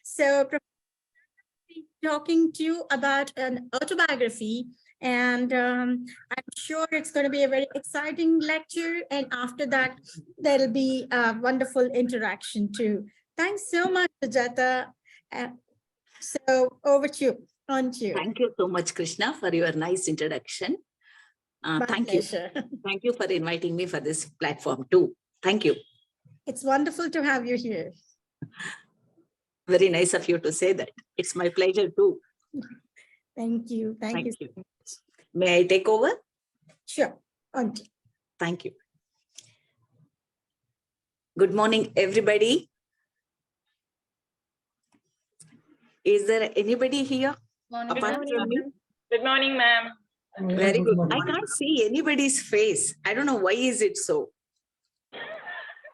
So, talking to you about an autobiography, and I'm sure it's going to be a very exciting lecture. And after that, there'll be a wonderful interaction too. Thanks so much, Sujatha. Uh, so, over to you. On to you. Thank you so much, Krishna, for your nice introduction. Thank pleasure. you. Thank you for inviting me for this platform too. Thank you. It's wonderful to have you here. Very nice of you to say that. It's my pleasure too. Thank you. Thank you. May I take over? Sure. On to you. Thank you. Good morning, everybody. Is there anybody here? Apart from me? Good morning, ma'am. Very good. I can't see anybody's face. I don't know why is it so.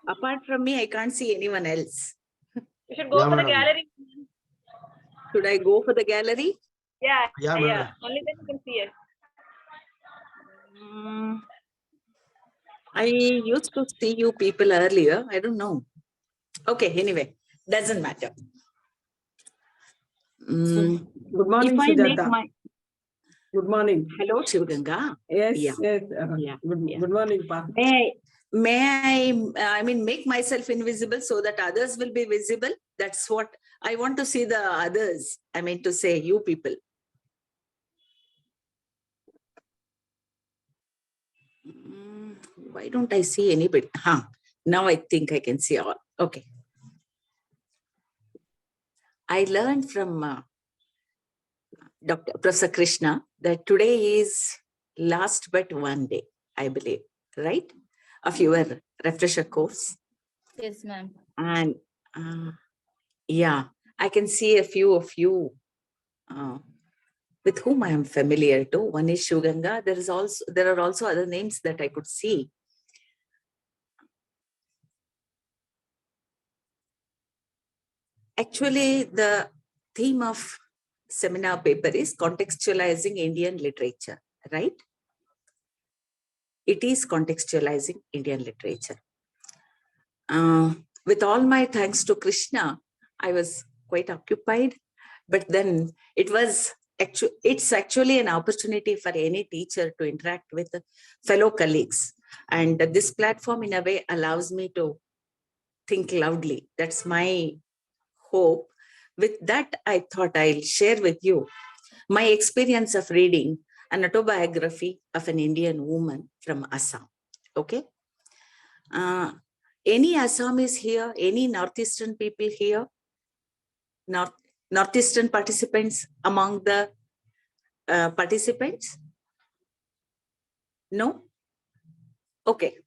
Apart from me, I can't see anyone else. You should go for the gallery. Should I go for the gallery? Yeah. Only then you can see it. I used to see you people earlier. I don't know. Okay, anyway, doesn't matter. Good morning, Sujatha. Good morning. Hello, Shivganga. Yes, yeah. Yes. Good morning, Pa. May I mean, make myself invisible so that others will be visible? That's what I want to see, the others. I mean to say, you people. Why don't I see anybody? Now I think I can see all. Okay. I learned from Dr. Professor Krishna that today is last but one day, I believe, right? Of your refresher course. Yes, ma'am. And yeah, I can see a few of you with whom I am familiar too. One is Shivganga. There are also other names that I could see. Actually, the theme of seminar paper is contextualizing Indian literature, right? It is contextualizing Indian literature. With all my thanks to Krishna, I was quite occupied, but then it's actually an opportunity for any teacher to interact with fellow colleagues. And this platform in a way allows me to think loudly. That's my hope. With that, I thought I'll share with you my experience of reading an autobiography of an Indian woman from Assam. Okay. Any Assamese here? Any Northeastern people here? Northeastern participants among the participants? No? Okay.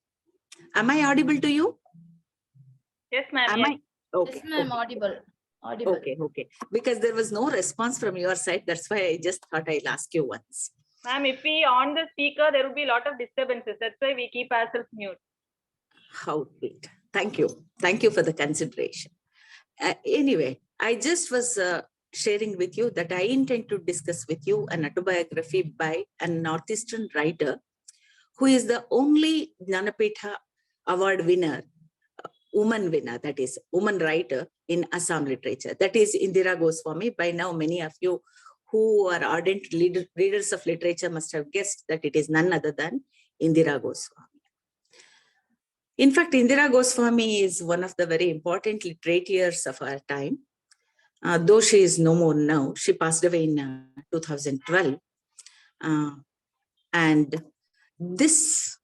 Am I audible to you? Yes, ma'am. Yes, okay. ma'am, audible. Okay. Because there was no response from your side. That's why I just thought I'll ask you once. Ma'am, if we on the speaker, there will be a lot of disturbances. That's why we keep ourselves mute. How sweet. Thank you. Thank you for the consideration. Anyway, I just was sharing with you that I intend to discuss with you an autobiography by a Northeastern writer who is the only Jnanapitha award winner, woman winner, that is woman writer in Assam literature. That is Indira Goswami. By now, many of you who are ardent readers of literature must have guessed that it is none other than Indira Goswami. In fact, Indira Goswami is one of the very important literators of our time. Though she is no more now, she passed away in 2012. And this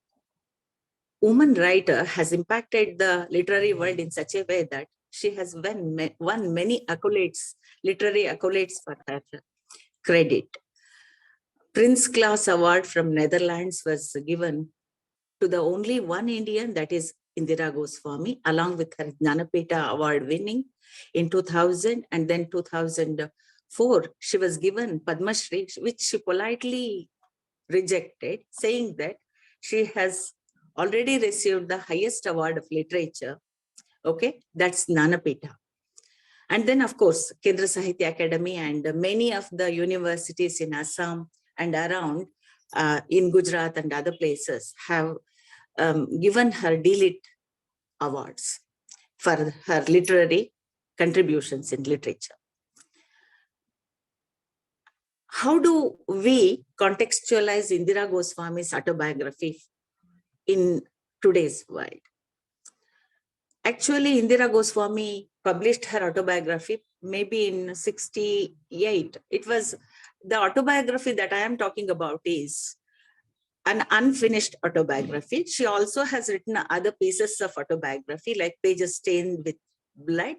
woman writer has impacted the literary world in such a way that she has won many accolades, literary accolades for her credit. Prince Class Award from Netherlands was given to the only one Indian, that is Indira Goswami, along with her Jnanapitha Award winning in 2000, and then 2004, she was given Padma Shri, which she politely rejected, saying that she has already received the highest award of literature. Okay, that's Jnanapitha. And then, of course, Kendra Sahitya Academy and many of the universities in Assam and around in Gujarat and other places have given her D.Lit awards for her literary contributions in literature. How do we contextualize Indira Goswami's autobiography in today's world? Actually, Indira Goswami published her autobiography maybe in 68. It was the autobiography that I am talking about is an unfinished autobiography. She also has written other pieces of autobiography like Pages Stained with Blood.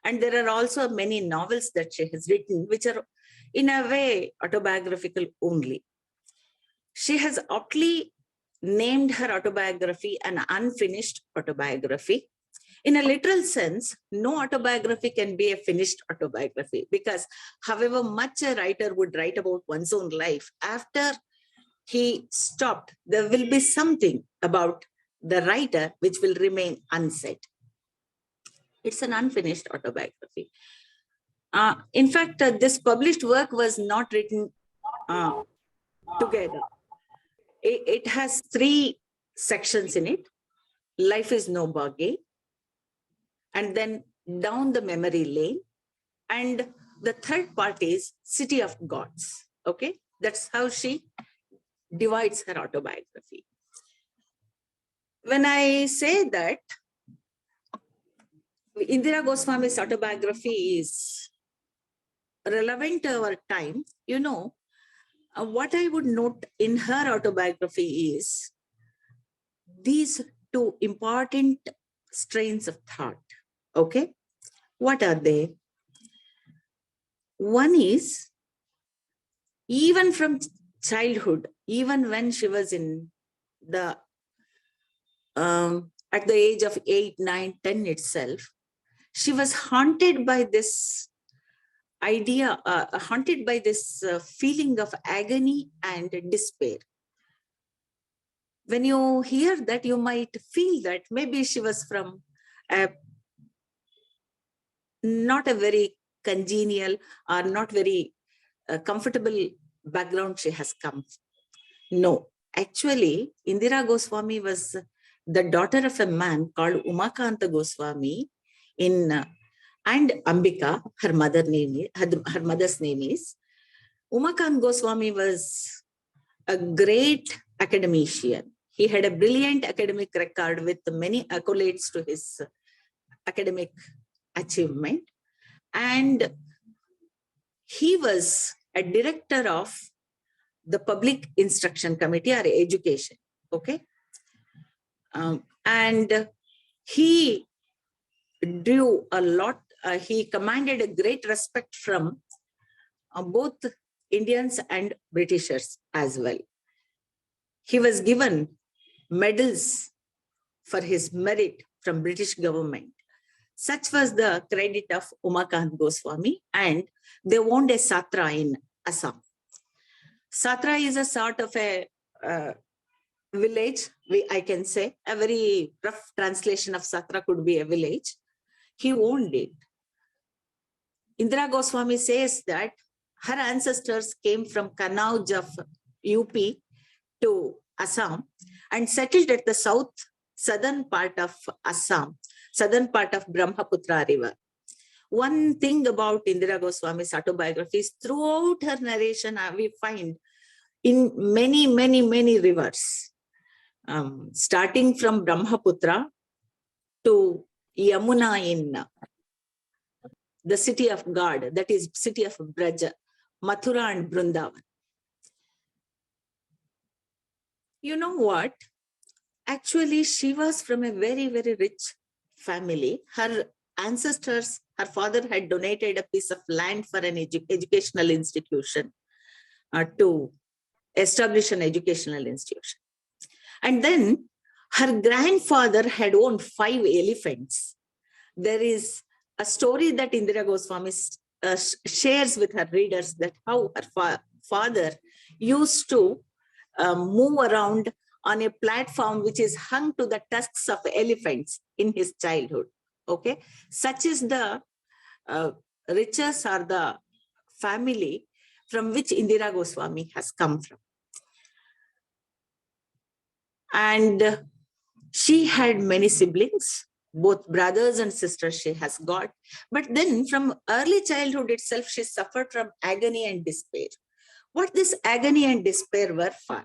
And there are also many novels that she has written, which are in a way autobiographical only. She has aptly named her autobiography an unfinished autobiography. In a literal sense, no autobiography can be a finished autobiography because however much a writer would write about one's own life, after he stopped, there will be something about the writer which will remain unsaid. It's an unfinished autobiography. In fact, this published work was not written together. It has 3 sections in it. Life is no bargain, and then Down the Memory Lane, and the third part is City of Gods. Okay, that's how she divides her autobiography. When I say that Indira Goswami's autobiography is relevant to our time, what I would note in her autobiography is these 2 important strains of thought. Okay, what are they? One is, even from childhood, even when she was in the at the age of 8, 9, 10 itself, she was haunted by this idea, haunted by this feeling of agony and despair. When you hear that, you might feel that maybe she was from not a very congenial or not very comfortable background she has come. No, actually, Indira Goswami was the daughter of a man called Umakanta Goswami and Ambika, her mother's name is. Umakant Goswami was a great academician. He had a brilliant academic record with many accolades to his academic achievement. And he was a director of the Public Instruction Committee or Education. Okay. And he drew a lot, he commanded a great respect from both Indians and Britishers as well. He was given medals for his merit from British government. Such was the credit of Umakant Goswami, and they owned a satra in Assam. Satra is a sort of a village, I can say. A very rough translation of satra could be a village. He owned it. Indira Goswami says that her ancestors came from Kanauj of UP to Assam and settled at the southern part of Assam, southern part of Brahmaputra river. One thing about Indira Goswami's autobiography is throughout her narration, we find in many, many, many rivers, starting from Brahmaputra to Yamuna in the city of God, that is city of Braja, Mathura and Vrindavan. You know what? Actually, she was from a very, very rich family. Her ancestors, her father had donated a piece of land for an educational institution to establish an educational institution. And then her grandfather had owned 5 elephants. There is a story that Indira Goswami shares with her readers that how her father used to move around on a platform which is hung to the tusks of elephants in his childhood. Okay, such is the riches or the family from which Indira Goswami has come from. And she had many siblings. both brothers and sisters she has got. But then from early childhood itself, she suffered from agony and despair. What this agony and despair were for?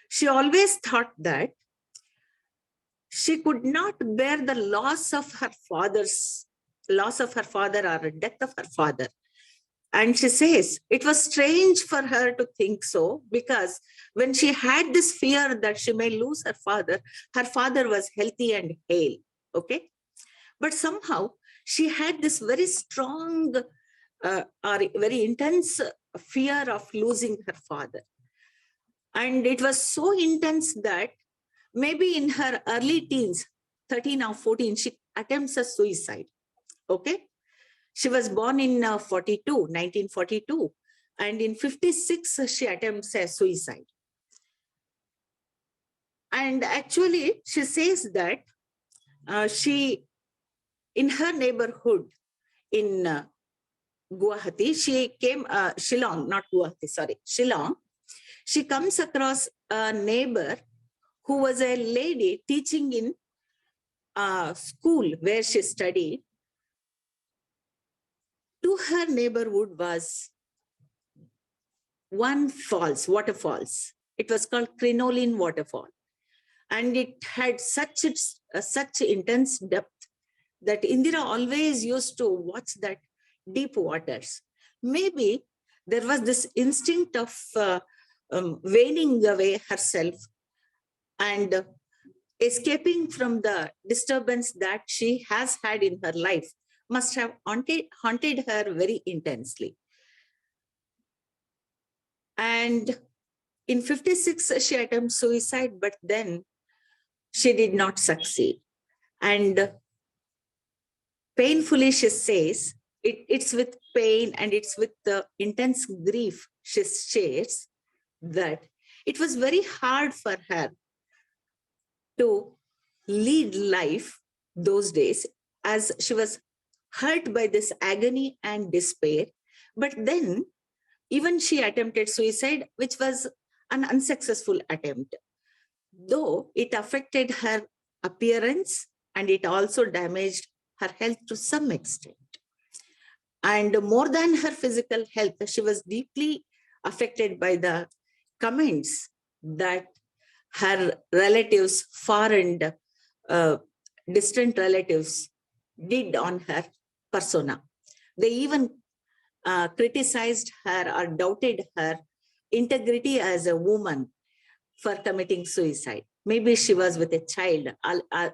She always thought that she could not bear the loss of her father or death of her father. And she says it was strange for her to think so, because when she had this fear that she may lose her father was healthy and hale. Okay. But somehow she had this very strong or very intense fear of losing her father. And it was so intense that maybe in her early teens, 13 or 14, she attempts a suicide. Okay. She was born in 1942, and in 56, she attempts a suicide. And actually, she says that she, in her neighborhood in Guwahati, she came, Shillong, not Guwahati, sorry, Shillong. She comes across a neighbor who was a lady teaching in a school where she studied. To her neighborhood was one waterfalls. It was called Crinoline Waterfall. And it had such intense depth that Indira always used to watch that deep waters. Maybe there was this instinct of waning away herself and escaping from the disturbance that she has had in her life must have haunted her very intensely. And in 56, she attempts suicide, but then she did not succeed. And painfully, she says, it's with pain and it's with the intense grief she shares that it was very hard for her to lead life those days, as she was hurt by this agony and despair. But then even she attempted suicide, which was an unsuccessful attempt, though it affected her appearance and it also damaged her health to some extent. And more than her physical health, she was deeply affected by the comments that her relatives, far and distant relatives, did on her persona. They even criticized her or doubted her integrity as a woman for committing suicide. Maybe she was with a child.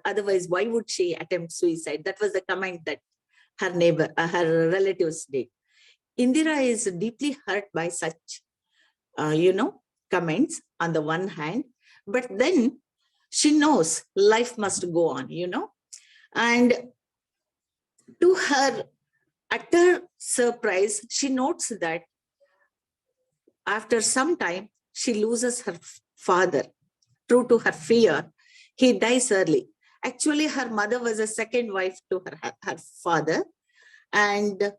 Otherwise, why would she attempt suicide? That was the comment that her neighbor, her relatives did. Indira is deeply hurt by such, comments on the one hand, but then she knows life must go on, and to her utter surprise, she notes that after some time, she loses her father. True to her fear, he dies early. Actually, her mother was a second wife to her father, and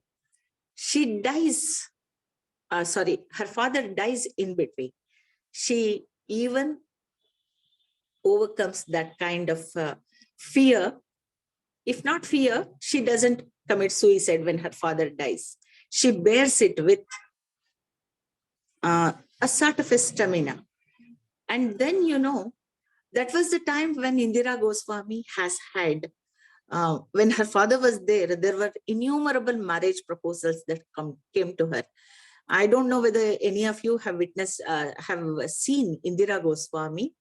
she dies, her father dies in between. She even overcomes that kind of fear. If not fear, she doesn't commit suicide when her father dies. She bears it with a sort of a stamina. And then, that was the time when Indira Goswami has had, when her father was there were innumerable marriage proposals that came to her. I don't know whether any of you have witnessed, have seen Indira Goswami,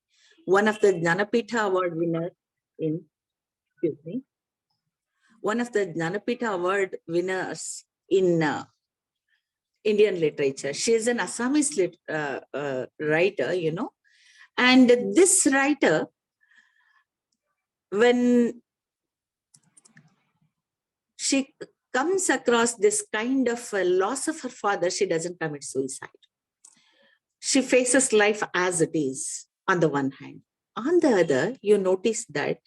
one of the Jnanapitha Award winner one of the Jnanapitha Award winners in Indian literature. She is an Assamese writer, and this writer, when she comes across this kind of loss of her father, she doesn't commit suicide. She faces life as it is on the one hand. On the other, you notice that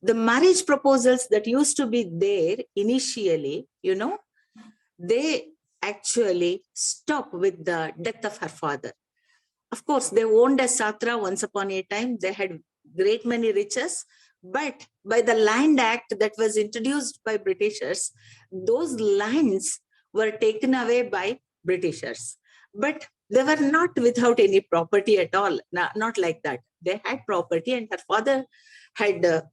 the marriage proposals that used to be there initially, they actually stop with the death of her father. Of course, they owned a satra once upon a time. They had great many riches, But by the Land Act that was introduced by Britishers, those lands were taken away by Britishers. But they were not without any property at all, not like that. They had property, and her father had a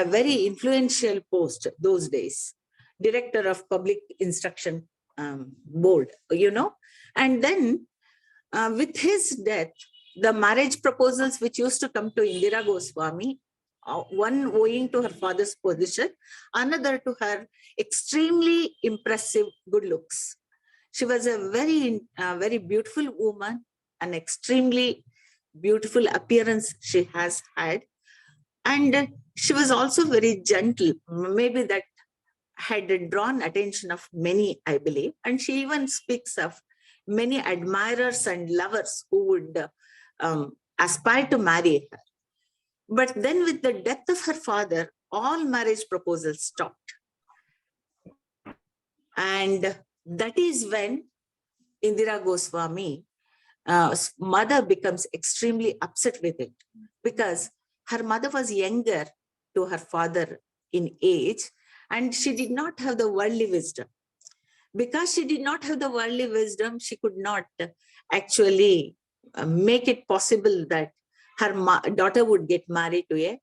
very influential post those days, Director of Public Instruction Board, And then with his death, the marriage proposals which used to come to Indira Goswami, one owing to her father's position, another to her extremely impressive good looks. She was a very beautiful woman, an extremely beautiful appearance she has had. And she was also very gentle. Maybe that had drawn attention of many, I believe. And she even speaks of many admirers and lovers who would aspire to marry her. But then with the death of her father, all marriage proposals stopped. And that is when Indira Goswami, mother becomes extremely upset with it, because her mother was younger to her father in age, and she did not have the worldly wisdom. Because she did not have the worldly wisdom, she could not actually make it possible that her daughter would get married to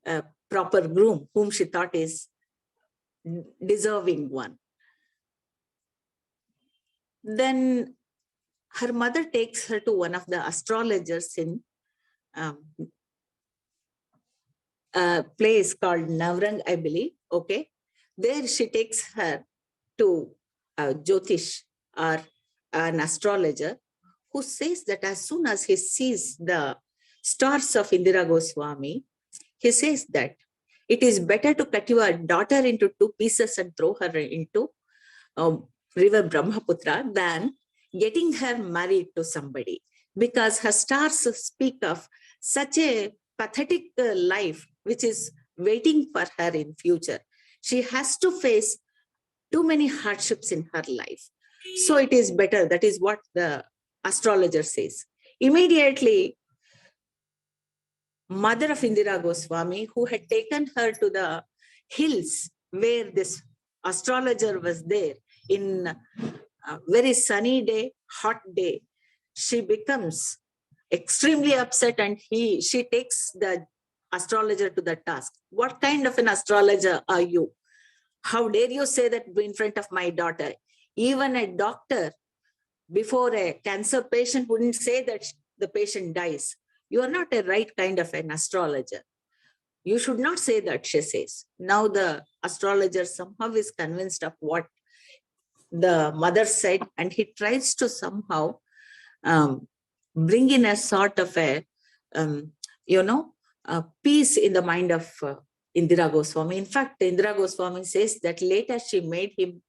a proper groom whom she thought is deserving one. Then her mother takes her to one of the astrologers in a place called Navrang, I believe. Okay. There she takes her to Jyotish, or an astrologer, who says that as soon as he sees the stars of Indira Goswami, he says that it is better to cut your daughter into 2 pieces and throw her into river Brahmaputra than getting her married to somebody, because her stars speak of such a pathetic life which is waiting for her in future. She has to face too many hardships in her life. So it is better. That is what the astrologer says. Immediately, mother of Indira Goswami, who had taken her to the hills where this astrologer was there in a very sunny day, hot day, she becomes extremely upset, and she takes the astrologer to the task. What kind of an astrologer are you? How dare you say that in front of my daughter? Even a doctor before a cancer patient wouldn't say that the patient dies. You are not a right kind of an astrologer. You should not say that, she says. Now the astrologer somehow is convinced of what the mother said, and he tries to somehow bring in a sort of a peace in the mind of Indira Goswami. In fact, Indira Goswami says that later she made him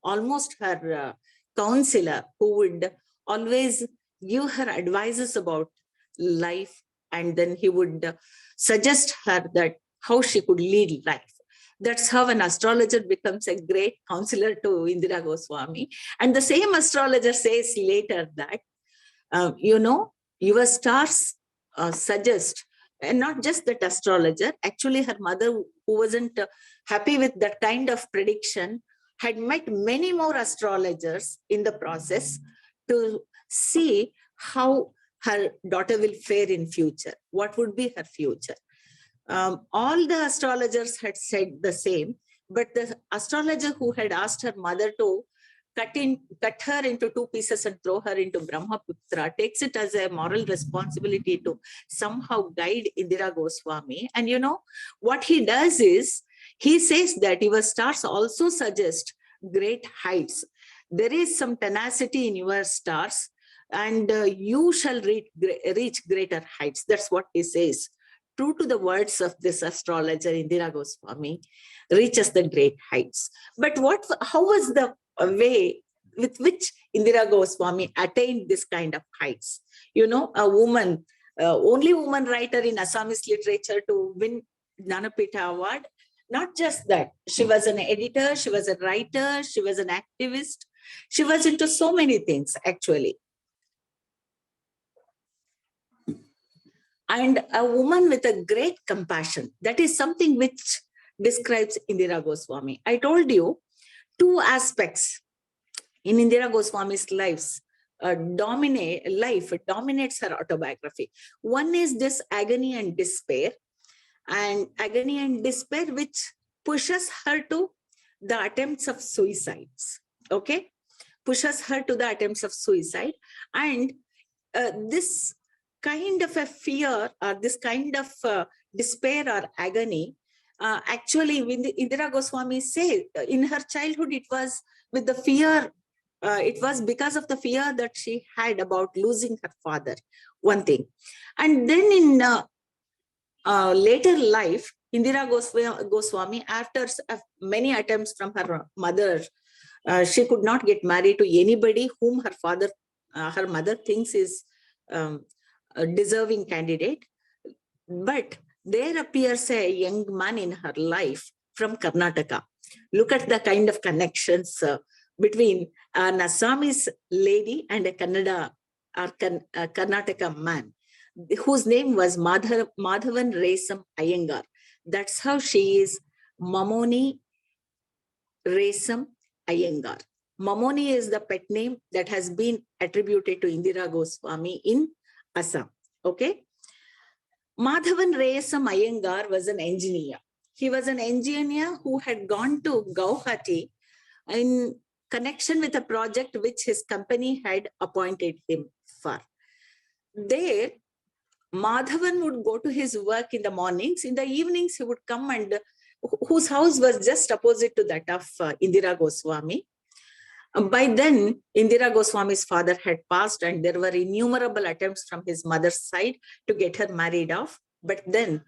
almost her counselor, who would always give her advices about life, and then he would suggest her that how she could lead life. That's how an astrologer becomes a great counselor to Indira Goswami. And the same astrologer says later that, your stars suggest, and not just that astrologer, actually her mother, who wasn't happy with that kind of prediction, had met many more astrologers in the process to see how her daughter will fare in future, what would be her future. All the astrologers had said the same, but the astrologer who had asked her mother to cut her into 2 pieces and throw her into Brahmaputra takes it as a moral responsibility to somehow guide Indira Goswami. And what he does is, he says that your stars also suggest great heights. There is some tenacity in your stars, and you shall reach greater heights. That's what he says. True to the words of this astrologer, Indira Goswami reaches the great heights. But how was the way with which Indira Goswami attained this kind of heights? A woman, only woman writer in Assamese literature to win Jnanapita Award. Not just that, she was an editor, she was a writer, she was an activist. She was into so many things, actually. and a woman with a great compassion. That is something which describes Indira Goswami. I told you two aspects in Indira Goswami's life dominates her autobiography. One is this agony and despair, which pushes her to the attempts of suicides. Okay, pushes her to the attempts of suicide, and this kind of a fear or this kind of despair or agony. Actually, when Indira Goswami said in her childhood, it was with the fear. It was because of the fear that she had about losing her father. One thing, and then in later life, Indira Goswami, after many attempts from her mother, she could not get married to anybody whom her mother thinks is a deserving candidate. But there appears a young man in her life from Karnataka. Look at the kind of connections between an Assamese lady and a Kannada or Karnataka man, whose name was Madhavan Resam Iyengar. That's how she is Mamoni Resam Iyengar. Mamoni is the pet name that has been attributed to Indira Goswami in Assam. Okay. Madhavan Resam Iyengar was an engineer. He was an engineer who had gone to Guwahati in connection with a project which his company had appointed him for. There, Madhavan would go to his work in the mornings. In the evenings, he would come, and whose house was just opposite to that of Indira Goswami. By then, Indira Goswami's father had passed, and there were innumerable attempts from his mother's side to get her married off. But then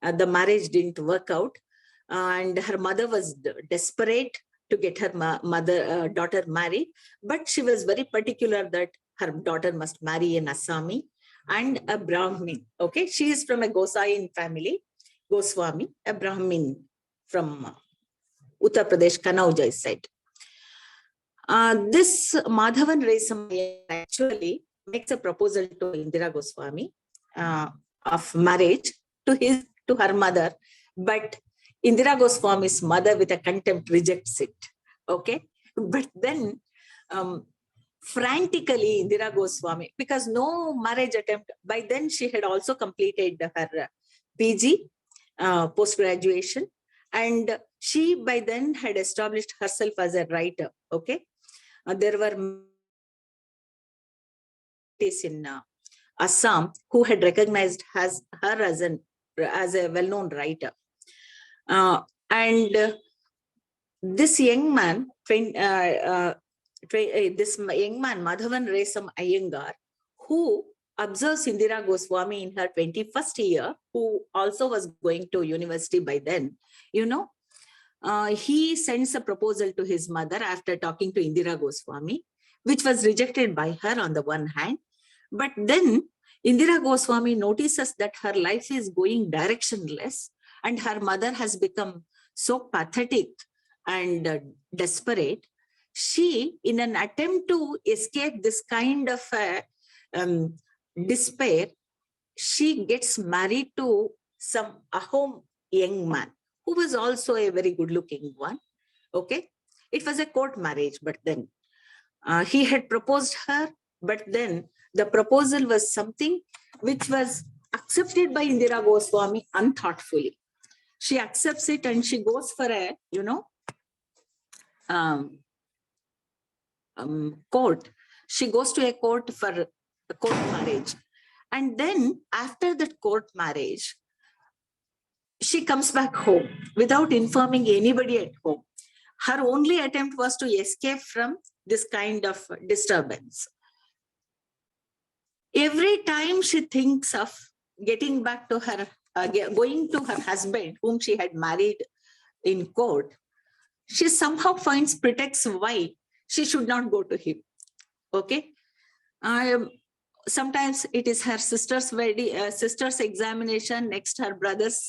the marriage didn't work out, and her mother was desperate to get her daughter married. But she was very particular that her daughter must marry an Assami and a Brahmin. Okay, she is from a Gosain family, Goswami, a Brahmin from Uttar Pradesh, Kanauj side. This Madhavan Resam actually makes a proposal to Indira Goswami of marriage to her mother, but Indira Goswami's mother with a contempt rejects it. Okay, but then frantically Indira Goswami, because no marriage attempt, by then she had also completed her PG, post-graduation, and she by then had established herself as a writer. Okay, there were in Assam who had recognized her as a well-known writer. And this young man, Madhavan Resam Iyengar, who observes Indira Goswami in her 21st year, who also was going to university by then, he sends a proposal to his mother after talking to Indira Goswami, which was rejected by her on the one hand. But then Indira Goswami notices that her life is going directionless, and her mother has become so pathetic and desperate. She, in an attempt to escape this kind of despair, she gets married to some Ahom young man who was also a very good-looking one. Okay, it was a court marriage, but then he had proposed her, but then the proposal was something which was accepted by Indira Goswami unthoughtfully. She accepts it and she goes for a, court. She goes to a court for a court marriage. And then after that court marriage, she comes back home without informing anybody at home. Her only attempt was to escape from this kind of disturbance. Every time she thinks of getting back to her, going to her husband, whom she had married in court, she somehow finds pretexts why she should not go to him. Okay. Sometimes it is her sister's sister's examination, next her brother's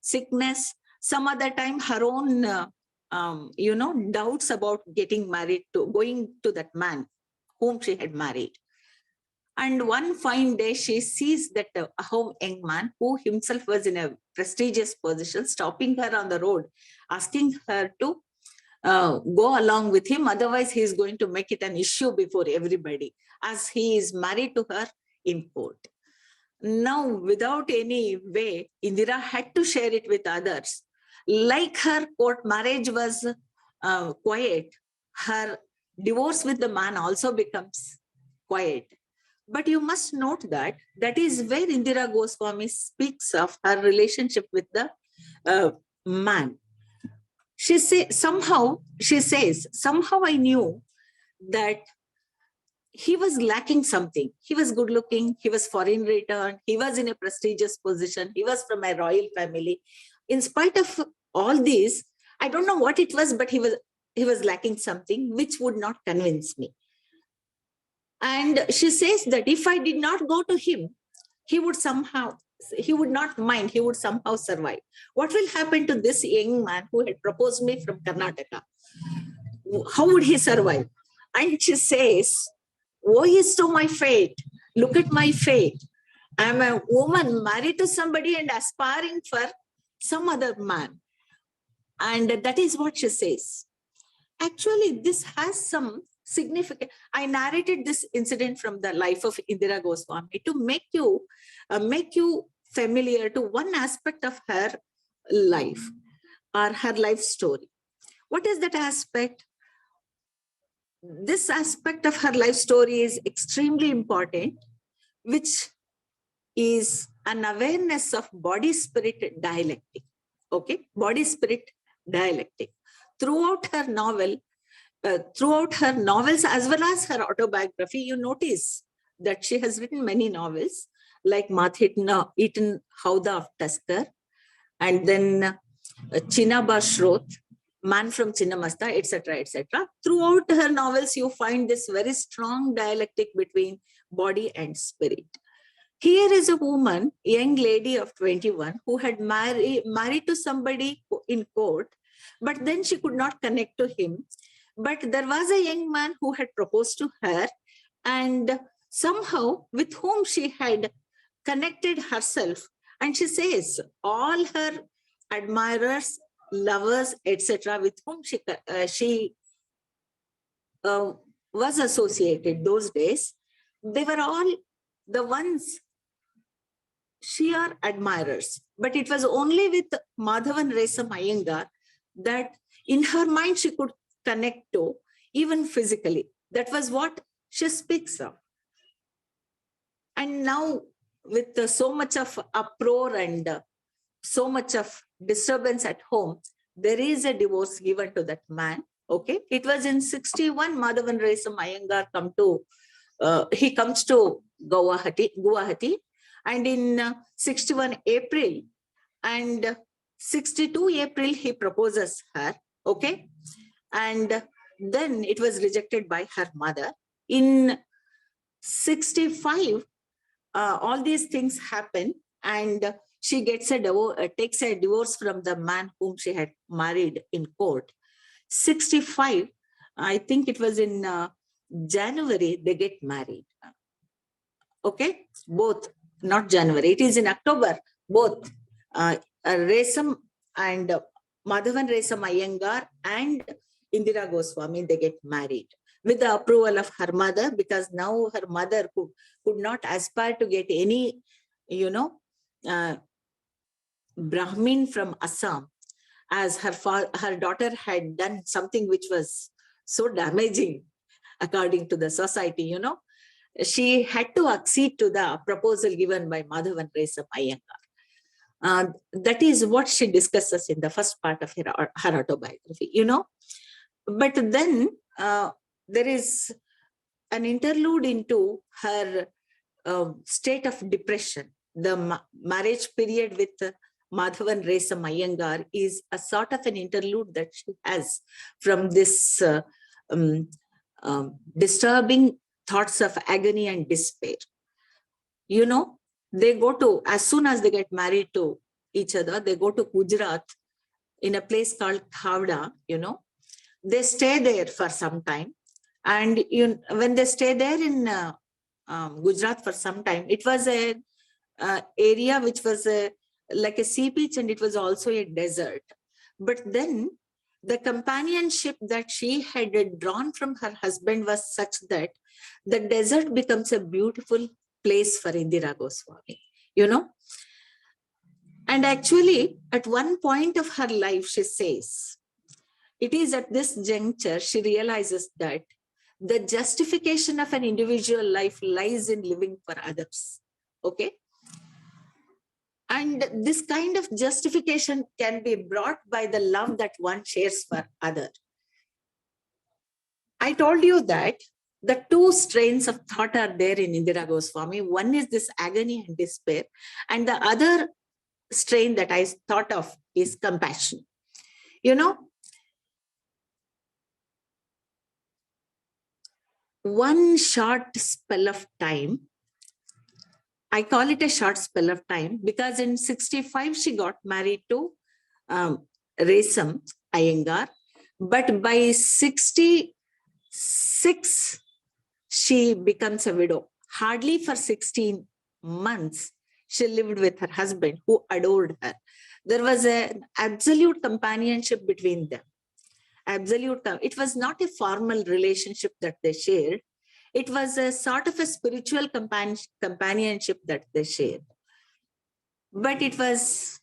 sickness. Some other time her own, doubts about going to that man whom she had married. And one fine day, she sees that a young man who himself was in a prestigious position, stopping her on the road, asking her to go along with him. Otherwise, he is going to make it an issue before everybody, as he is married to her in court. Now, without any way, Indira had to share it with others. Like her court marriage was quiet, her divorce with the man also becomes quiet. But you must note that that is where Indira Goswami speaks of her relationship with the man. She says, somehow I knew that he was lacking something. He was good looking, he was foreign returned, he was in a prestigious position, he was from a royal family. In spite of all this, I don't know what it was, but he was lacking something which would not convince me. And she says that if I did not go to him, he would not mind, he would somehow survive. What will happen to this young man who had proposed me from Karnataka? How would he survive? And she says, woe is to my fate. Look at my fate. I'm a woman married to somebody and aspiring for some other man. And that is what she says. Actually, this has some significant. I narrated this incident from the life of Indira Goswami to make you familiar to one aspect of her life or her life story. What is that aspect? This aspect of her life story is extremely important, which is an awareness of body-spirit dialectic. Okay, body-spirit dialectic. Throughout her novels as well as her autobiography, you notice that she has written many novels like Eaten Howdah of Tuskar, and then Chinaba Shroth, Man from Chinnamasta, etc., etc. Throughout her novels, you find this very strong dialectic between body and spirit. Here is a woman, young lady of 21, who had married to somebody in court, but then she could not connect to him. But there was a young man who had proposed to her, and somehow with whom she had connected herself. And she says all her admirers, lovers, etc., with whom she was associated those days, they were all the ones sheer admirers. But it was only with Madhavan Resam Iyengar that in her mind she could connect to, even physically. That was what she speaks of. And now with so much of uproar and so much of disturbance at home, there is a divorce given to that man. Okay, it was in 61, Madhavan Resam Iyengar he comes to Guwahati, and in 61 April and 62 April, he proposes her. Okay, and then it was rejected by her mother. In 65, all these things happen, and she gets takes a divorce from the man whom she had married in court. 65, I think it was in January, they get married. Okay, both, not January, it is in October, both Resam and Madhavan Resam Iyengar and Indira Goswami, they get married with the approval of her mother, because now her mother could not aspire to get any, Brahmin from Assam, as her daughter had done something which was so damaging according to the society, She had to accede to the proposal given by Madhavan Resam Iyengar. That is what she discusses in the first part of her autobiography, But then there is an interlude into her state of depression. The marriage period with Madhavan Resam Iyengar is a sort of an interlude that she has from this disturbing thoughts of agony and despair. They go to, as soon as they get married to each other, they go to Gujarat in a place called Howdah, They stay there for some time. And when they stay there in Gujarat for some time. It was a area which was like a sea beach, and it was also a desert. But then the companionship that she had drawn from her husband was such that the desert becomes a beautiful place for Indira Goswami, you know. And actually, at one point of her life, she says, it is at this juncture she realizes that the justification of an individual life lies in living for others. Okay. And this kind of justification can be brought by the love that one shares for other. I told you that the two strains of thought are there in Indira Goswami. One is this agony and despair, and the other strain that I thought of is compassion. You know, one short spell of time, I call it a short spell of time because in 65 she got married to Resam Iyengar, but by 66 she becomes a widow. Hardly for 16 months she lived with her husband who adored her. There was an absolute companionship between them. Absolute. It was not a formal relationship that they shared. It was a sort of a spiritual companionship that they shared. But it was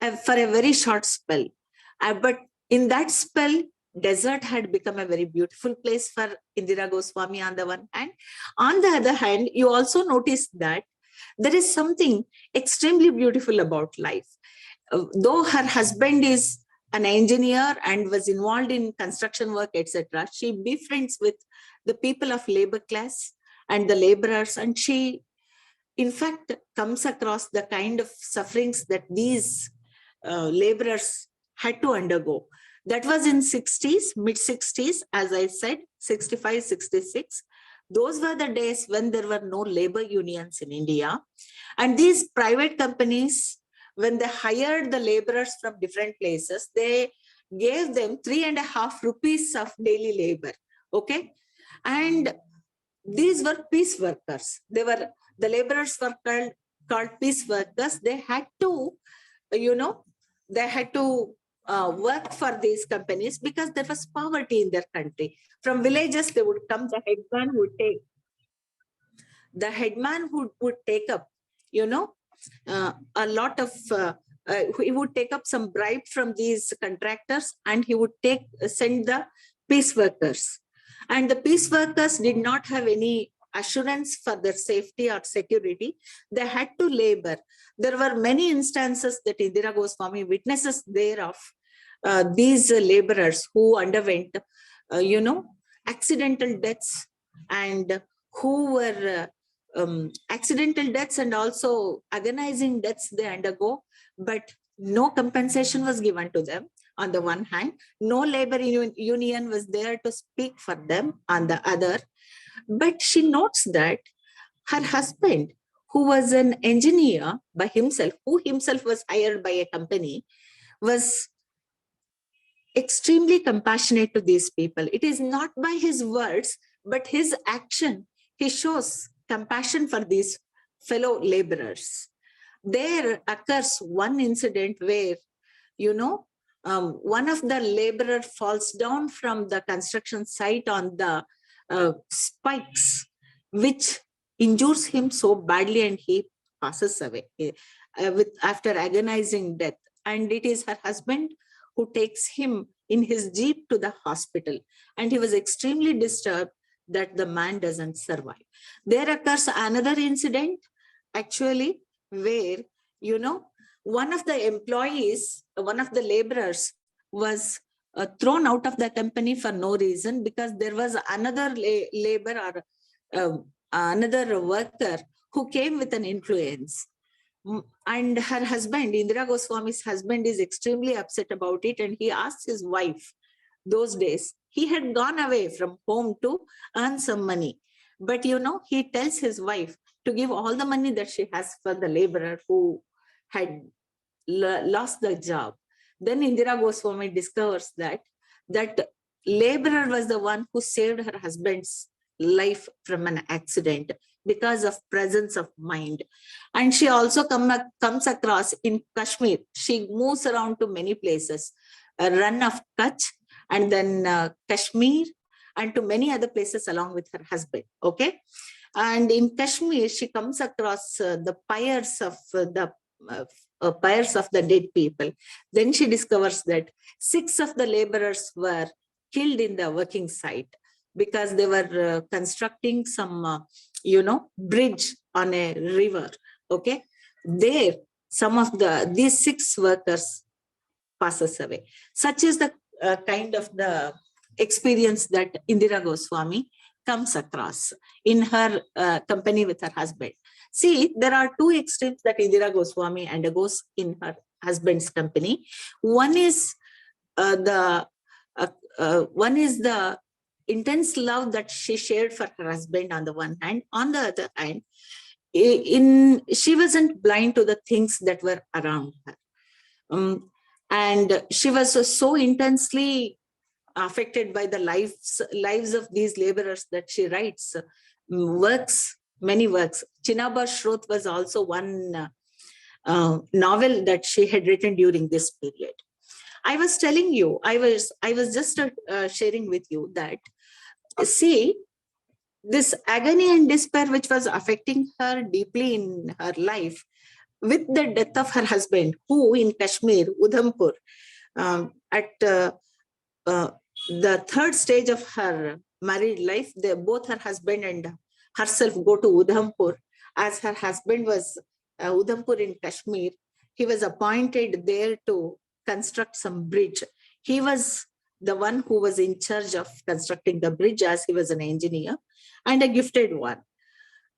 for a very short spell. But in that spell, desert had become a very beautiful place for Indira Goswami on the one hand. On the other hand, you also notice that there is something extremely beautiful about life. Though her husband is an engineer and was involved in construction work, etc., she befriends with the people of labor class and the laborers, and she in fact comes across the kind of sufferings that these laborers had to undergo. That was in 60s, mid 60s, as I said, 65, 66. Those were the days when there were no labor unions in India, and these private companies, when they hired the laborers from different places, they gave them 3.5 rupees of daily labor. Okay. And these were piece workers. The laborers were called piece workers. They had to, work for these companies because there was poverty in their country. From villages, they would come, the headman would take up, a lot of, he would take up some bribe from these contractors, and he would send the piece workers. And the piece workers did not have any assurance for their safety or security. They had to labor. There were many instances that Indira Goswami witnesses thereof, these laborers who underwent, accidental deaths, and who were accidental deaths and also agonizing deaths they undergo, but no compensation was given to them. On the one hand, no labor union was there to speak for them on the other. But she notes that her husband, who was an engineer by himself, who himself was hired by a company, was extremely compassionate to these people. It is not by his words, but his action. He shows compassion for these fellow laborers. There occurs one incident where, one of the laborers falls down from the construction site on the spikes, which injures him so badly, and he passes away after agonizing death. And it is her husband who takes him in his jeep to the hospital. And he was extremely disturbed that the man doesn't survive. There occurs another incident, actually, where, one of the employees, one of the laborers was thrown out of the company for no reason, because there was another labor or another worker who came with an influence. And her husband, Indira Goswami's husband, is extremely upset about it. And he asked his wife, those days, he had gone away from home to earn some money. But, he tells his wife to give all the money that she has for the laborer who had lost the job. Then Indira Goswami discovers that laborer was the one who saved her husband's life from an accident, because of presence of mind. And she also comes across in Kashmir. She moves around to many places, a run of Kutch, and then Kashmir, and to many other places along with her husband. Okay. And in Kashmir, she comes across the pyres of the dead people. Then she discovers that 6 of the laborers were killed in the working site because they were constructing some, bridge on a river. Okay, there some of these 6 workers passes away. Such is the kind of the experience that Indira Goswami comes across in her company with her husband. See, there are 2 extremes that Indira Goswami undergoes in her husband's company. One is the intense love that she shared for her husband on the one hand. On the other hand, she wasn't blind to the things that were around her. And she was so intensely affected by the lives of these laborers that she writes many works. Chinaba Shrot was also one novel that she had written during this period. I was telling you, I was just sharing with you that, see, this agony and despair which was affecting her deeply in her life, with the death of her husband, who in Kashmir, Udhampur, at the 3rd stage of her married life, both her husband and herself go to Udhampur. As her husband was Udhampur in Kashmir, he was appointed there to construct some bridge. He was the one who was in charge of constructing the bridge, as he was an engineer and a gifted one.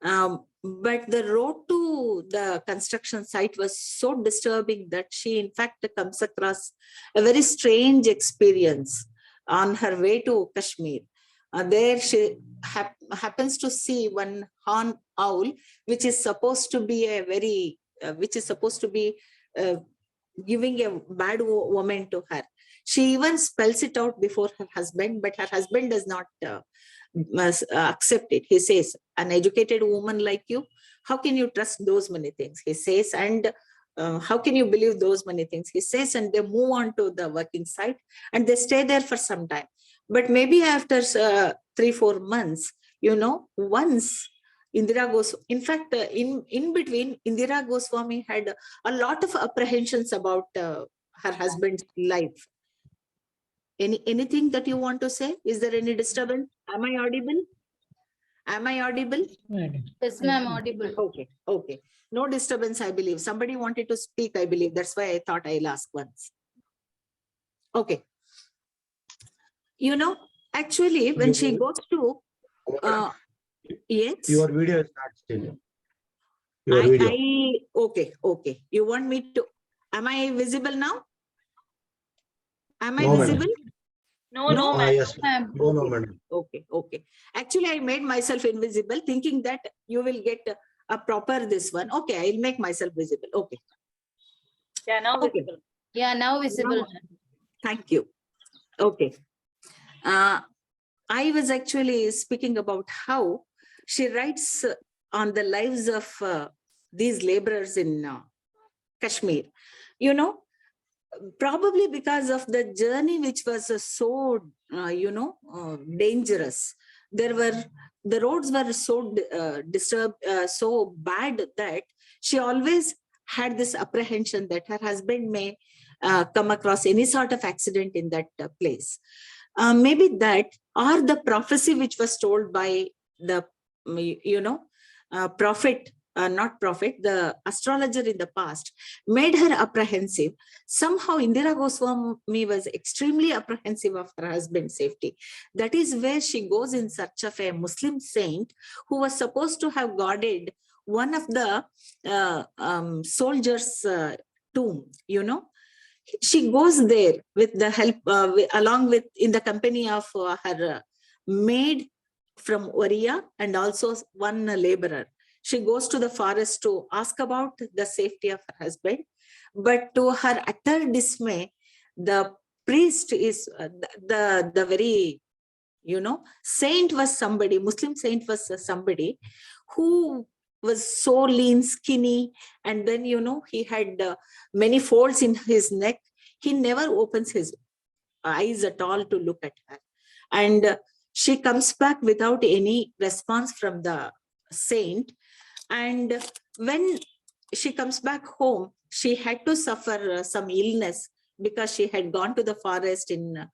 But the road to the construction site was so disturbing that she in fact comes across a very strange experience on her way to Kashmir. There she happens to see one horned owl, which is supposed to be giving a bad woman to her. She even spells it out before her husband, but her husband does not accept it. He says, an educated woman like you, how can you trust those many things? He says, and how can you believe those many things? He says, and they move on to the working site and they stay there for some time. But maybe after 3-4 months, once Indira Goswami, in fact, in between, Indira Goswami had a lot of apprehensions about her husband's life. Anything that you want to say? Is there any disturbance? Am I audible? Am I audible? Yes, ma'am, audible. Okay. No disturbance, I believe. Somebody wanted to speak, I believe. That's why I thought I'll ask once. Okay. Actually, when she goes to, yes. Your video is not still. Your video. Okay. You want me to, am I visible now? Am I No, visible? No, ma'am. Yes, no, madam. Okay. Actually, I made myself invisible thinking that you will get a proper this one. Okay, I'll make myself visible. Okay. Yeah, now Okay. visible. Yeah, now visible. Thank you. Okay. I was actually speaking about how she writes on the lives of these laborers in Kashmir. Probably because of the journey which was so dangerous. The roads were so disturbed, so bad that she always had this apprehension that her husband may come across any sort of accident in that place. Maybe that, or the prophecy which was told by the prophet, the astrologer in the past, made her apprehensive. Somehow Indira Goswami was extremely apprehensive of her husband's safety. That is where she goes in search of a Muslim saint who was supposed to have guarded one of the soldiers' tomb, She goes there with the help, in the company of her maid from Oriya and also one laborer. She goes to the forest to ask about the safety of her husband. But to her utter dismay, the priest is the very, saint was somebody, Muslim saint was somebody who was so lean, skinny, and then, he had many folds in his neck. He never opens his eyes at all to look at her. And she comes back without any response from the saint. And when she comes back home, she had to suffer some illness because she had gone to the forest in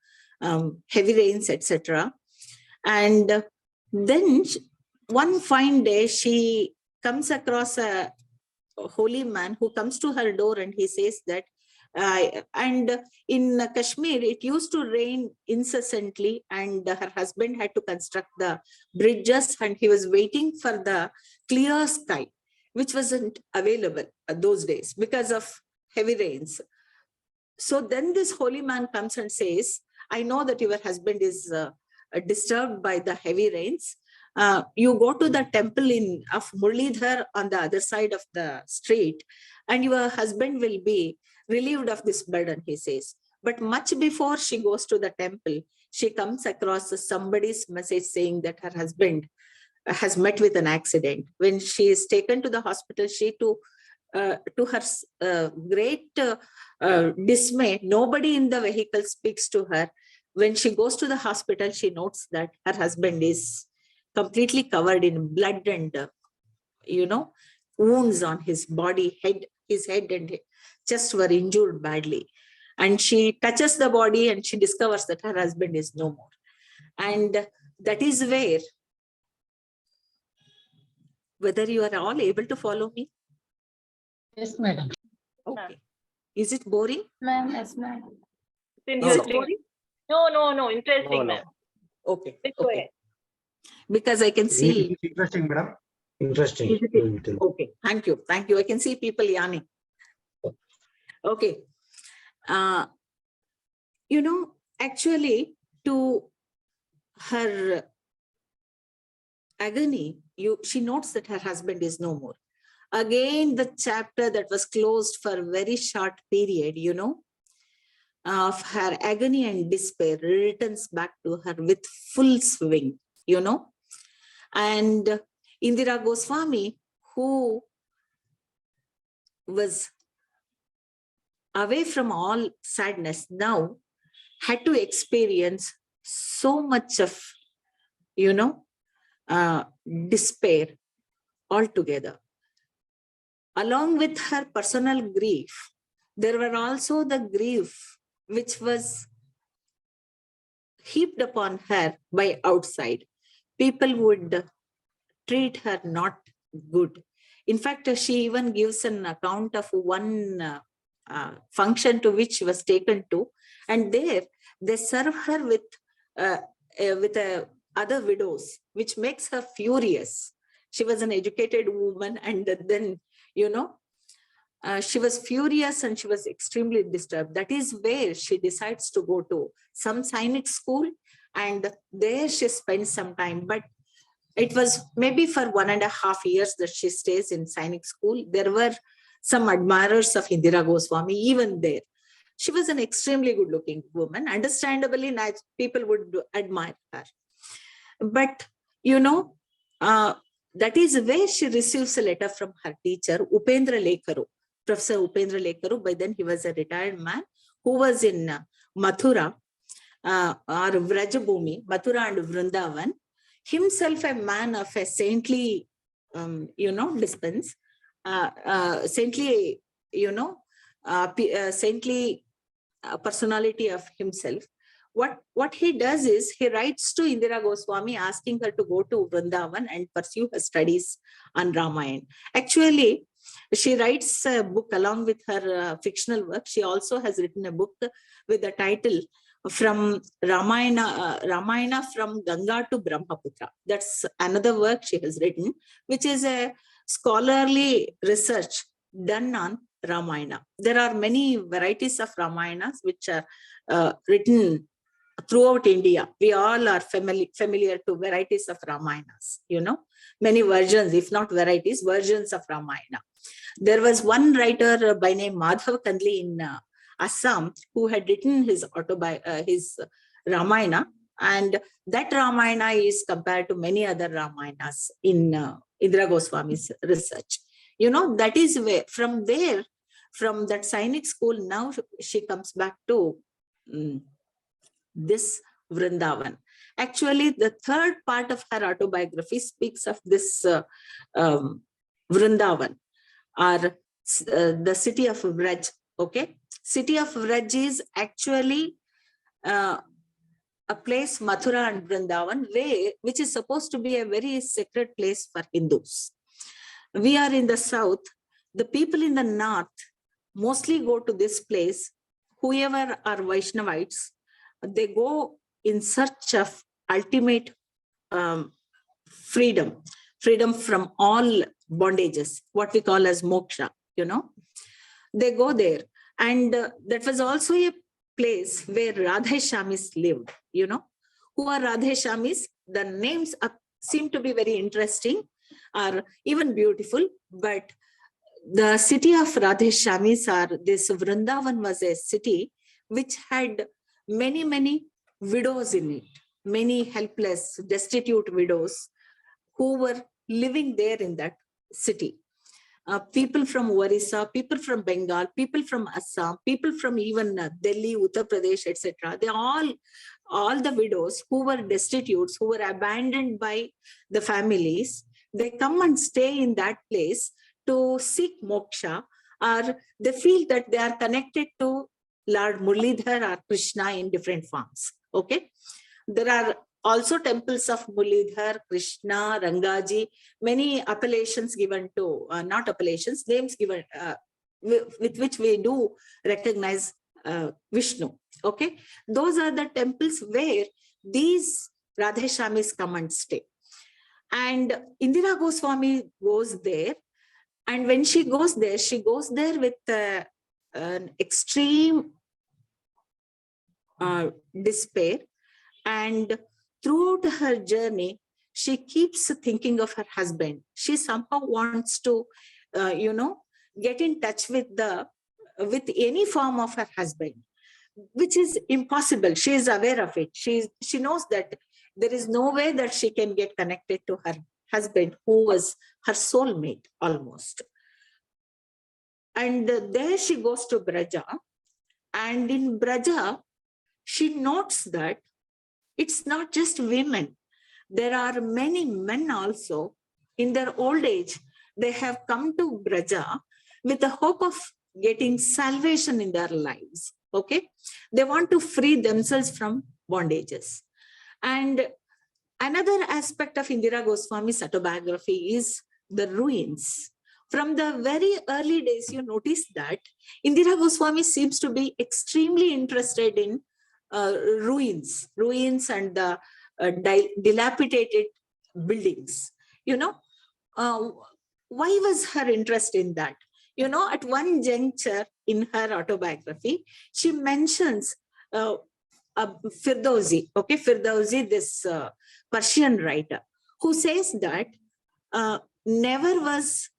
heavy rains, etc. And then one fine day, she comes across a holy man who comes to her door, and he says that, and in Kashmir, it used to rain incessantly, and her husband had to construct the bridges, and he was waiting for the clear sky, which wasn't available those days because of heavy rains. So then this holy man comes and says, I know that your husband is disturbed by the heavy rains. You go to the temple of Murlidhar on the other side of the street, and your husband will be relieved of this burden, he says. But much before she goes to the temple, she comes across somebody's message saying that her husband has met with an accident. When she is taken to the hospital, she to her great dismay, nobody in the vehicle speaks to her. When she goes to the hospital, she notes that her husband is completely covered in blood and, wounds on his body, his head and chest were injured badly. And she touches the body and she discovers that her husband is no more. And that is where, whether you are all able to follow me? Yes, madam. Okay. Is it boring? Ma'am, yes, ma'am. It's Is it interesting. boring? No, interesting, No, no. ma'am. Okay. Please go Okay. ahead. Because I can see. It's interesting, madam. Interesting. Is it- Okay. Thank you. Thank you. I can see people yawning. Okay. Actually, to her agony, she notes that her husband is no more. Again, the chapter that was closed for a very short period, of her agony and despair returns back to her with full swing, And Indira Goswami, who was away from all sadness, now had to experience so much of, despair altogether. Along with her personal grief, there were also the grief which was heaped upon her by outside. People would treat her not good. In fact, she even gives an account of one function to which she was taken to, and there they serve her with other widows, which makes her furious. She was an educated woman, and then she was furious and she was extremely disturbed. That is where she decides to go to some Sainik school, and there she spends some time. But it was maybe for 1.5 years that she stays in Sainik school. There were some admirers of Indira Goswami even there. She was an extremely good-looking woman. Understandably, people would admire her. But, that is where she receives a letter from her teacher, Upendra Lekharu, Professor Upendra Lekharu. By then, he was a retired man who was in Mathura or Vrajabhumi, Mathura and Vrindavan. Himself a man of a saintly, dispense, saintly, saintly personality of himself. What he does is he writes to Indira Goswami asking her to go to Vrindavan and pursue her studies on Ramayana. Actually, she writes a book along with her fictional work. She also has written a book with the title From Ramayana from Ganga to Brahmaputra. That's another work she has written, which is a scholarly research done on Ramayana. There are many varieties of Ramayanas which are written throughout India. We all are familiar to varieties of Ramayanas, many versions, if not varieties, versions of Ramayana. There was one writer by name Madhav Kandli in Assam who had written his Ramayana, and that Ramayana is compared to many other Ramayanas in Indira Goswami's research. You know, that is where, from there, from that Sainik school, now she comes back to this Vrindavan. Actually, the third part of her autobiography speaks of this Vrindavan, or the city of Vraj. Okay, city of Vraj is actually a place, Mathura and Vrindavan, which is supposed to be a very sacred place for Hindus. We are in the south. The people in the north mostly go to this place. Whoever are Vaishnavites, they go in search of ultimate freedom from all bondages, what we call as moksha, you know. They go there. And that was also a place where Radha Shamis lived, you know. Who are Radha Shamis? The names seem to be very interesting, or even beautiful, but the city of Radha Shamis, or this Vrindavan, was a city which had many, many widows in it, many helpless, destitute widows who were living there in that city. People from Orissa, people from Bengal, people from Assam, people from even Delhi, Uttar Pradesh, etc. They all the widows who were destitute, who were abandoned by the families, they come and stay in that place to seek moksha, or they feel that they are connected to Lord Muralidhar or Krishna in different forms. Okay, there are also temples of Muralidhar, Krishna, Rangaji, many appellations given to, not appellations, names given with which we do recognize Vishnu. Okay, those are the temples where these Radha Shamis come and stay. And Indira Goswami goes there. And when she goes there with an extreme despair. And throughout her journey, she keeps thinking of her husband. She somehow wants to, you know, get in touch with any form of her husband, which is impossible. She is aware of it. She knows that there is no way that she can get connected to her husband, who was her soulmate almost. And there she goes to Braja. And in Braja, she notes that it's not just women. There are many men also. In their old age, they have come to Braja with the hope of getting salvation in their lives. Okay, they want to free themselves from bondages. And another aspect of Indira Goswami's autobiography is the ruins. From the very early days, you notice that Indira Goswami seems to be extremely interested in ruins and the dilapidated buildings. You know, why was her interest in that? You know, at one juncture in her autobiography, she mentions Firdausi, okay, Firdausi, this Persian writer, who says that never was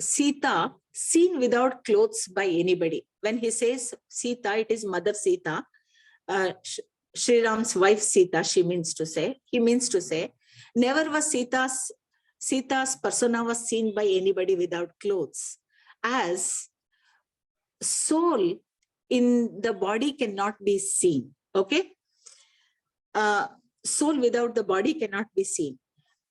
Sita seen without clothes by anybody. When he says Sita, it is Mother Sita, Sri Ram's wife Sita, he means to say, never was Sita's persona was seen by anybody without clothes, as soul in the body cannot be seen. Okay, soul without the body cannot be seen.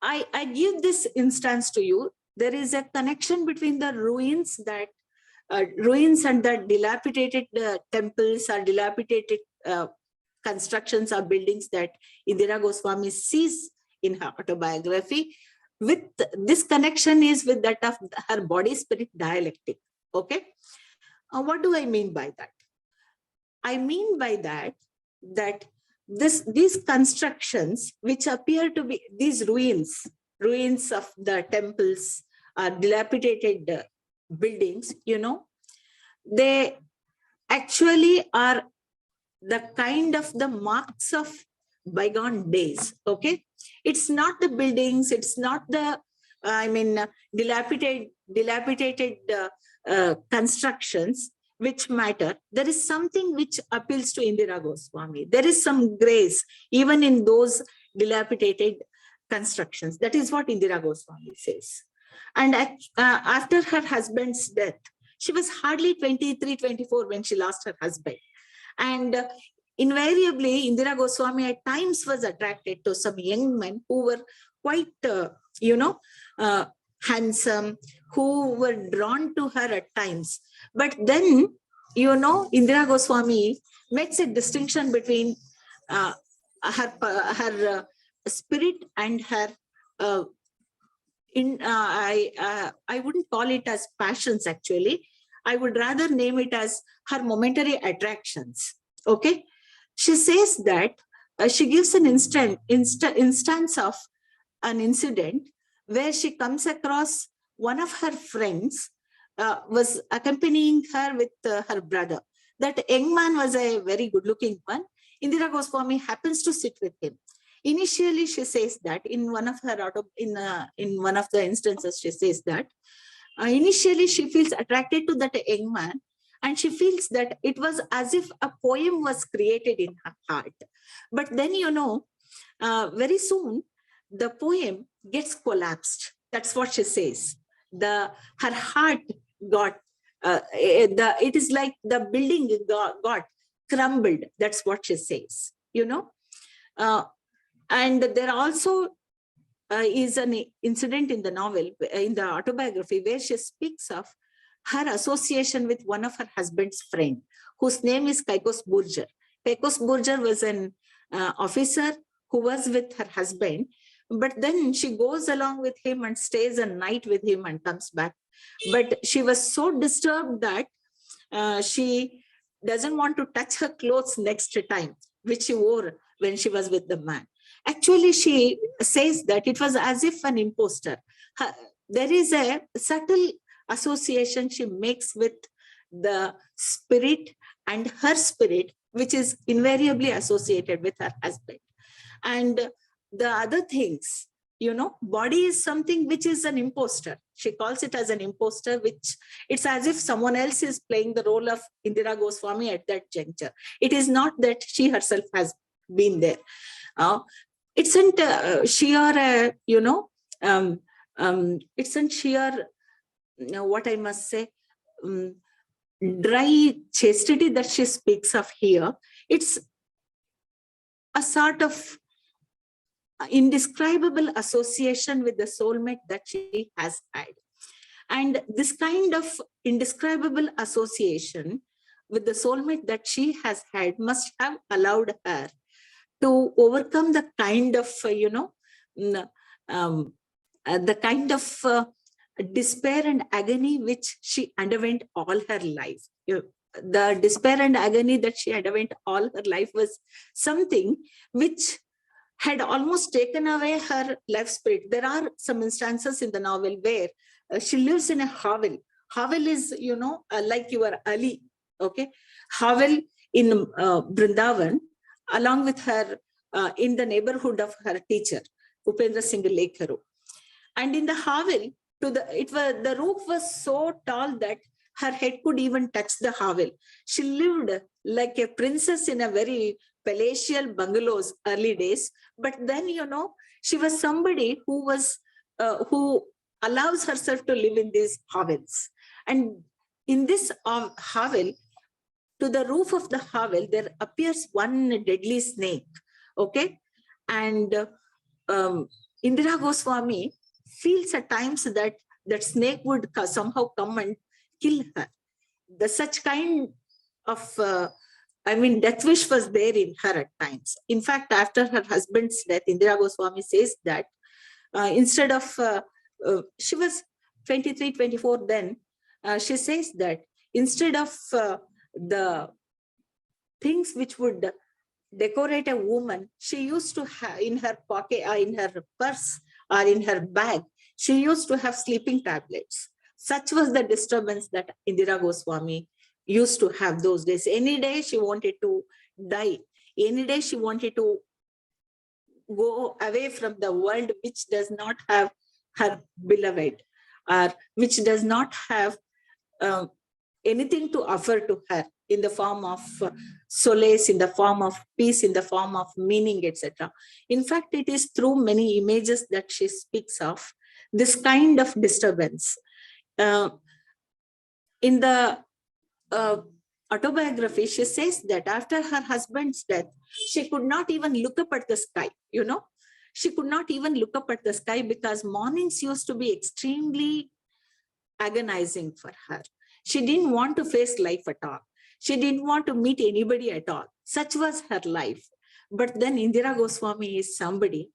I give this instance to you. There is a connection between the ruins and the dilapidated temples or dilapidated constructions or buildings that Indira Goswami sees in her autobiography. With this connection is with that of her body-spirit dialectic. Okay, what do I mean by that? I mean by that these constructions, which appear to be these ruins of the temples, dilapidated buildings, you know, they actually are the kind of the marks of bygone days. Okay, it's not the buildings, it's not the dilapidated constructions which matter. There is something which appeals to Indira Goswami. There is some grace even in those dilapidated constructions. That is what Indira Goswami says. And after her husband's death, she was hardly 23, 24 when she lost her husband. And invariably, Indira Goswami at times was attracted to some young men who were quite, handsome, who were drawn to her at times. But then, Indira Goswami makes a distinction between her spirit and her, I wouldn't call it as passions actually. I would rather name it as her momentary attractions. Okay. She says that she gives an instance of an incident where she comes across one of her friends was accompanying her with her brother. That young man was a very good-looking one. Indira Goswami happens to sit with him. Initially, she says that in one of her in one of the instances, she says that initially she feels attracted to that young man, and she feels that it was as if a poem was created in her heart. But then, very soon the poem gets collapsed. That's what she says. Her heart got, it is like the building got crumbled. That's what she says, and there also is an incident in the novel, in the autobiography, where she speaks of her association with one of her husband's friend, whose name is Kaikos Burjar. Kaikos Burjar was an officer who was with her husband, but then she goes along with him and stays a night with him and comes back. But she was so disturbed that she doesn't want to touch her clothes next time, which she wore when she was with the man. Actually, she says that it was as if an imposter. There is a subtle association she makes with the spirit and her spirit, which is invariably associated with her husband. And the other things, body is something which is an imposter. She calls it as an imposter, which it's as if someone else is playing the role of Indira Goswami at that juncture. It is not that she herself has been there. It's not sheer, it's not sheer, what I must say, dry chastity that she speaks of here. It's a sort of indescribable association with the soulmate that she has had. And this kind of indescribable association with the soulmate that she has had must have allowed her to overcome the kind of, the kind of despair and agony which she underwent all her life. The despair and agony that she underwent all her life was something which had almost taken away her life spirit. There are some instances in the novel where she lives in a hovel. Hovel is, like your Ali, okay? Hovel in Vrindavan, along with her in the neighborhood of her teacher, Upendra Singh Lekharu. And in the hovel, the roof was so tall that her head could even touch the hovel. She lived like a princess in a very palatial bungalows early days. But then, she was somebody who was, who allows herself to live in these hovels. And in this hovel, to the roof of the hovel, there appears one deadly snake. Okay. And Indira Goswami feels at times that that snake would somehow come and kill her. Such kind of, death wish was there in her at times. In fact, after her husband's death, Indira Goswami says that instead of, she was 23, 24 then, she says that instead of the things which would decorate a woman, she used to have in her pocket, in her purse or in her bag, she used to have sleeping tablets. Such was the disturbance that Indira Goswami used to have those days. Any day she wanted to die. Any day she wanted to go away from the world which does not have her beloved, or which does not have anything to offer to her in the form of solace, in the form of peace, in the form of meaning, etc. In fact, it is through many images that she speaks of this kind of disturbance. In the autobiography, she says that after her husband's death, she could not even look up at the sky, you know. She could not even look up at the sky because mornings used to be extremely agonizing for her. She didn't want to face life at all. She didn't want to meet anybody at all. Such was her life. But then Indira Goswami is somebody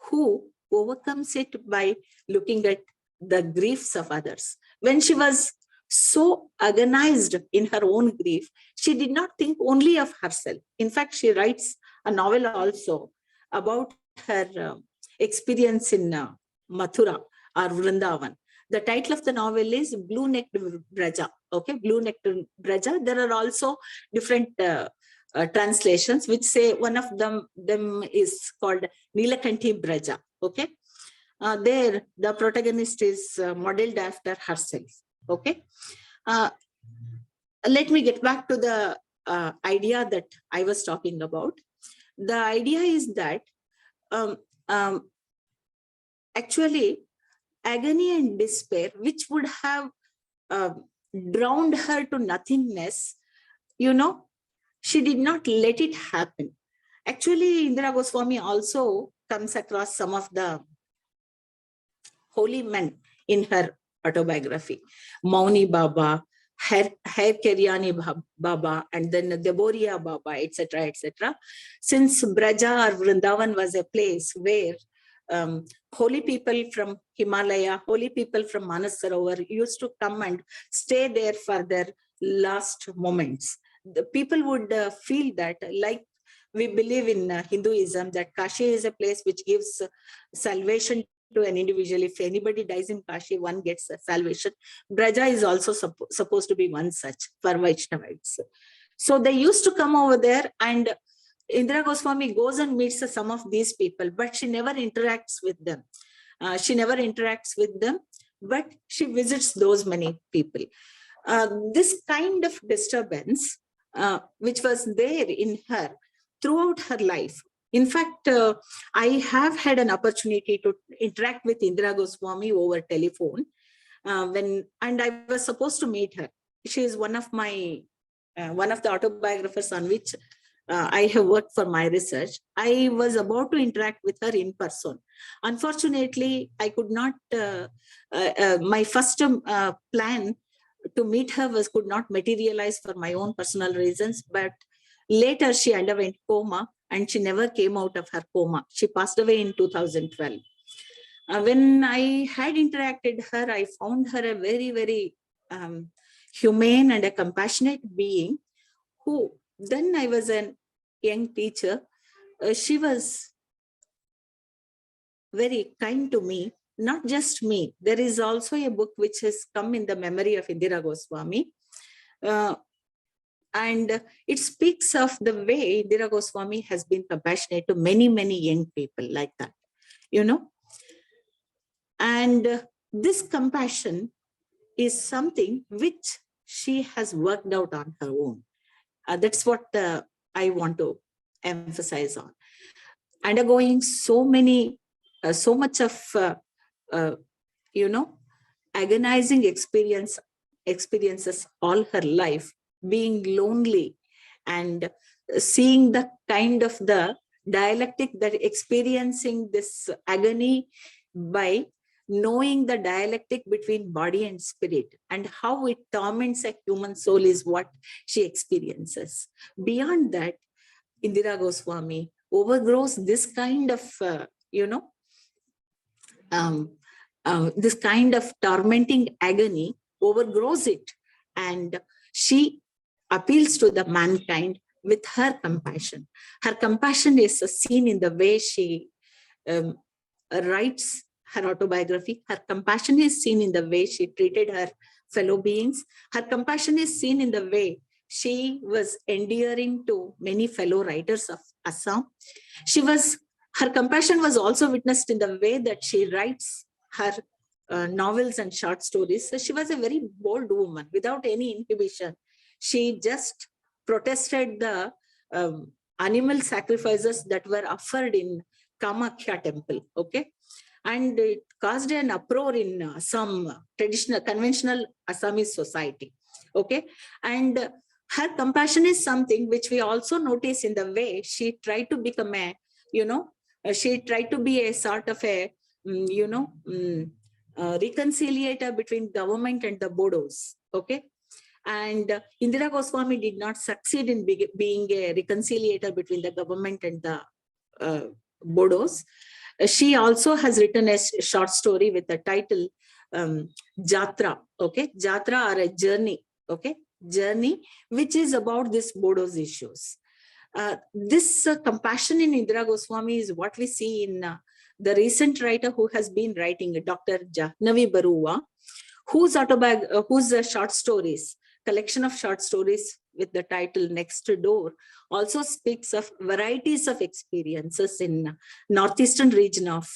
who overcomes it by looking at the griefs of others. When she was so agonized in her own grief, she did not think only of herself. In fact, she writes a novel also about her experience in Mathura or Vrindavan. The title of the novel is Blue-Necked Braja. Okay, Blue-Necked Braja. There are also different translations which say one of them is called Neelakanthi Braja. Okay, there the protagonist is modeled after herself. Okay, let me get back to the idea that I was talking about. The idea is that actually agony and despair, which would have drowned her to nothingness, you know, she did not let it happen. Actually, Indira Goswami also comes across some of the holy men in her autobiography. Mauni Baba, Her Keryani Baba, and then Deboria Baba, etc., etc. Since Braja or Vrindavan was a place where holy people from Himalaya, holy people from Manasarovar used to come and stay there for their last moments. The people would feel that, like we believe in Hinduism, that Kashi is a place which gives salvation to an individual. If anybody dies in Kashi, one gets salvation. Braja is also supposed to be one such for Vaishnavites. So they used to come over there, and Indira Goswami goes and meets some of these people, but she never interacts with them. But she visits those many people. This kind of disturbance, which was there in her throughout her life. In fact, I have had an opportunity to interact with Indira Goswami over telephone and I was supposed to meet her. She is one of the autobiographers on which I have worked for my research. I was about to interact with her in person. Unfortunately, I could not, my first plan to meet her could not materialize for my own personal reasons, but later she underwent coma and she never came out of her coma. She passed away in 2012. When I had interacted her, I found her a very, very humane and a compassionate being who, then I was a young teacher. She was very kind to me, not just me. There is also a book which has come in the memory of Indira Goswami. And it speaks of the way Indira Goswami has been compassionate to many, many young people like that, you know. And this compassion is something which she has worked out on her own. That's what I want to emphasize on. Undergoing so much of, you know, agonizing experiences all her life, being lonely and seeing the kind of the dialectic that experiencing this agony by knowing the dialectic between body and spirit and how it torments a human soul is what she experiences. Beyond that, Indira Goswami overgrows this kind of, you know, this kind of tormenting agony, overgrows it, and she appeals to the mankind with her compassion. Her compassion is seen in the way she writes her autobiography. Her compassion is seen in the way she treated her fellow beings. Her compassion is seen in the way she was endearing to many fellow writers of Assam. Her compassion was also witnessed in the way that she writes her novels and short stories. So she was a very bold woman without any inhibition. She just protested the animal sacrifices that were offered in Kamakhya temple. Okay. And it caused an uproar in some traditional, conventional Assamese society. Okay. And her compassion is something which we also notice in the way she tried to become a, she tried to be a sort of a, reconciliator between government and the Bodos. Okay. And Indira Goswami did not succeed in being a reconciliator between the government and the Bodos. She also has written a short story with the title Jatra. Okay. Jatra, or a journey. Okay. Journey, which is about this Bodos issues. This compassion in Indira Goswami is what we see in the recent writer who has been writing, Dr. Jahnavi Barua, whose short stories, collection of short stories with the title Next Door, also speaks of varieties of experiences in northeastern region of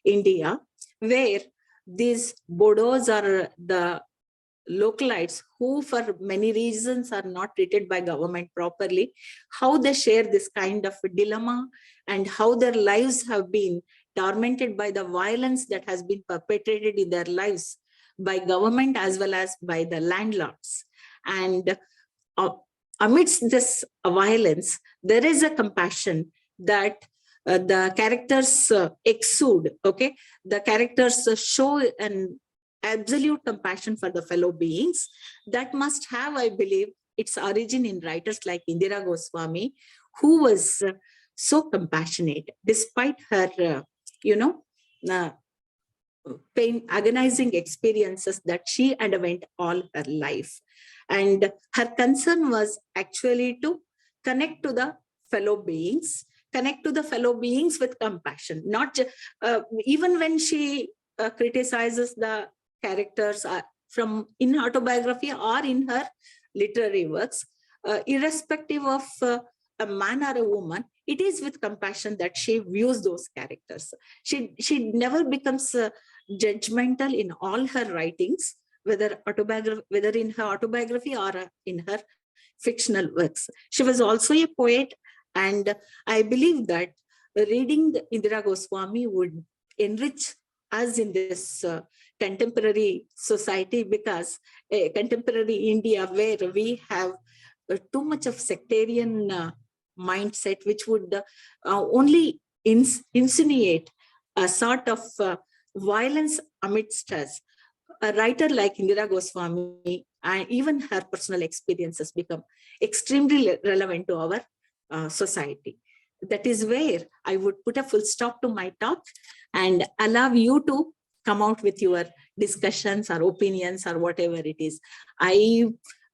India, where these Bodos are the localites who for many reasons are not treated by government properly, how they share this kind of dilemma and how their lives have been tormented by the violence that has been perpetrated in their lives by government as well as by the landlords. And amidst this violence, there is a compassion that the characters exude. Okay, the characters show an absolute compassion for the fellow beings that must have, I believe, its origin in writers like Indira Goswami, who was so compassionate despite her, pain, agonizing experiences that she underwent all her life. And her concern was actually to connect to the fellow beings, with compassion. Not even when she criticizes the characters from in autobiography or in her literary works, irrespective of a man or a woman, it is with compassion that she views those characters. She never becomes judgmental in all her writings, whether in her autobiography or in her fictional works. She was also a poet, and I believe that reading Indira Goswami would enrich us in this contemporary society, because contemporary India, where we have too much of sectarian mindset, which would only insinuate a sort of violence amidst us. A writer like Indira Goswami and even her personal experiences become extremely relevant to our society. That is where I would put a full stop to my talk and allow you to come out with your discussions or opinions or whatever it is.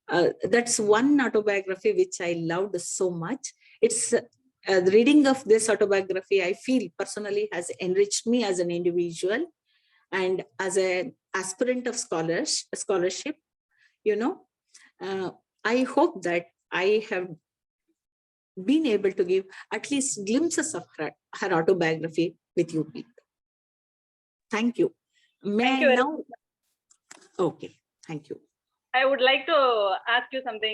That's one autobiography which I loved so much. It's the reading of this autobiography, I feel personally has enriched me as an individual and as an aspirant of scholarship. I hope that I have been able to give at least glimpses of her autobiography with you people. Thank you. Thank you very now? Okay, thank you. I would like to ask you something.